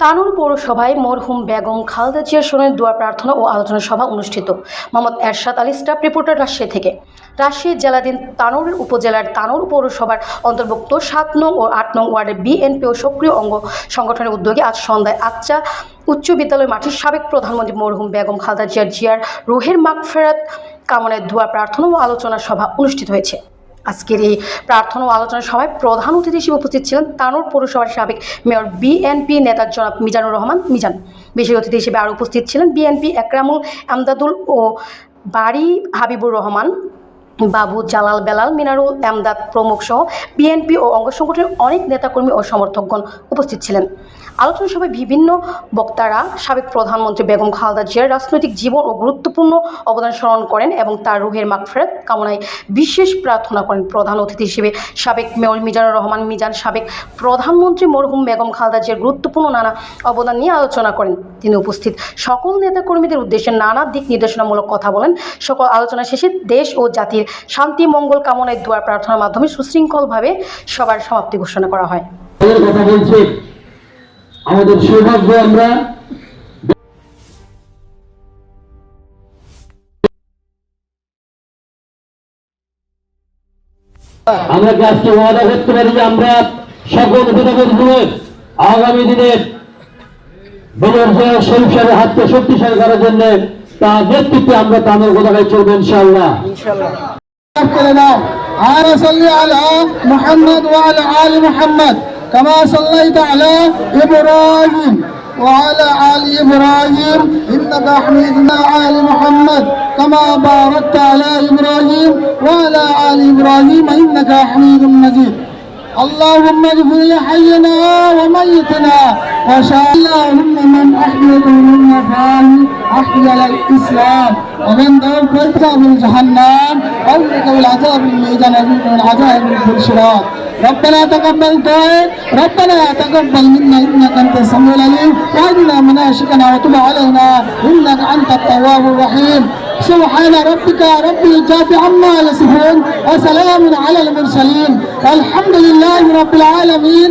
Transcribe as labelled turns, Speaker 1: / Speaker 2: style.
Speaker 1: তানোর পৌরসভায় মরহুম বেগম খালেদা জিয়ার স্মরণে দোয়া প্রার্থনা ও আলোচনা সভা অনুষ্ঠিত। মোহাম্মদ এরশাদ আলী, স্টাফ রিপোর্টার, রাজশাহী থেকে। রাজশাহী জেলাধীন তানোর উপজেলার তানোর পৌরসভার অন্তর্ভুক্ত ৭ নং ও ৮ নং ওয়ার্ডের বিএনপি ও সক্রিয় অঙ্গ সংগঠনের উদ্যোগে আজ সন্ধ্যায় আচ্চা উচ্চ বিদ্যালয় মাঠে সাবেক প্রধানমন্ত্রী মরহুম বেগম খালেদা জিয়ার রুহের মাগফিরাত কামনায় দোয়া প্রার্থনা ও আলোচনা সভা অনুষ্ঠিত হয়েছে। আজকের এই প্রার্থনা ও আলোচনা সভায় প্রধান অতিথি হিসেবে উপস্থিত ছিলেন তানোর পৌরসভার সাবেক মেয়র বিএনপি নেতা জনাব মিজানুর রহমান মিজান। বিশেষ অতিথি হিসেবে আরও উপস্থিত ছিলেন বিএনপি একরামুল আমদাদুল ও বাড়ি হাবিবুর রহমান, বাবু জালাল, বেলাল, মিনারুল, এমদাদ প্রমুখ সহ বিএনপি ও অঙ্গ সংগঠনের অনেক নেতাকর্মী ও সমর্থকগণ উপস্থিত ছিলেন। আলোচনা সভায় বিভিন্ন বক্তারা সাবেক প্রধানমন্ত্রী বেগম খালেদা জিয়ার রাজনৈতিক জীবন ও গুরুত্বপূর্ণ অবদান স্মরণ করেন এবং তার রুহের মাগফিরাত কামনায় বিশেষ প্রার্থনা করেন। প্রধান অতিথি হিসেবে সাবেক মেয়র মিজানুর রহমান মিজান সাবেক প্রধানমন্ত্রী মরহুম বেগম খালেদা জিয়ার গুরুত্বপূর্ণ নানা অবদান নিয়ে আলোচনা করেন। তিনি উপস্থিত সকল নেতাকর্মীদের উদ্দেশ্যে নানা দিক নির্দেশনামূলক কথা বলেন। সকল আলোচনা শেষে দেশ ও জাতির শান্তি মঙ্গল কামনায় দোয়া প্রার্থনার মাধ্যমে সুশৃঙ্খলভাবে সবার সমাপ্তি ঘোষণা করা হয়।
Speaker 2: আমাদের সৌভাগ্য আমরা কি আজকে ওয়াদা করতে পারি যে আমরা সকল নেতাকর্মীদের আগামী দিনের বিনিয়োগ শরীফ সাহেবের হাতকে শক্তিশালী করার জন্য তার নেতৃত্বে আমরা তাদের কথায় চলবো ইনশাআল্লাহ।
Speaker 3: صلي على محمد وعلى آل محمد كما صليت على إبراهيم وعلى آل إبراهيم إنك حميد آل محمد كما باركت على إبراهيم وعلى آل إبراهيم إنك حميد مجيد. اللهم اغفر لحينا وميتنا اللهم من أحيته منا أحيا الإسلام ومن ذوق من جهنم أو العذاب الميدان من عذاب الشراك. ربنا تقبل دعاء ربنا تقبل منا إنك أنت السميع العليم وأرنا مناسكنا وتب علينا إنك أنت التواب الرحيم. سبحان ربك رب العزة عما يصفون وسلام على المرسلين والحمد لله رب العالمين.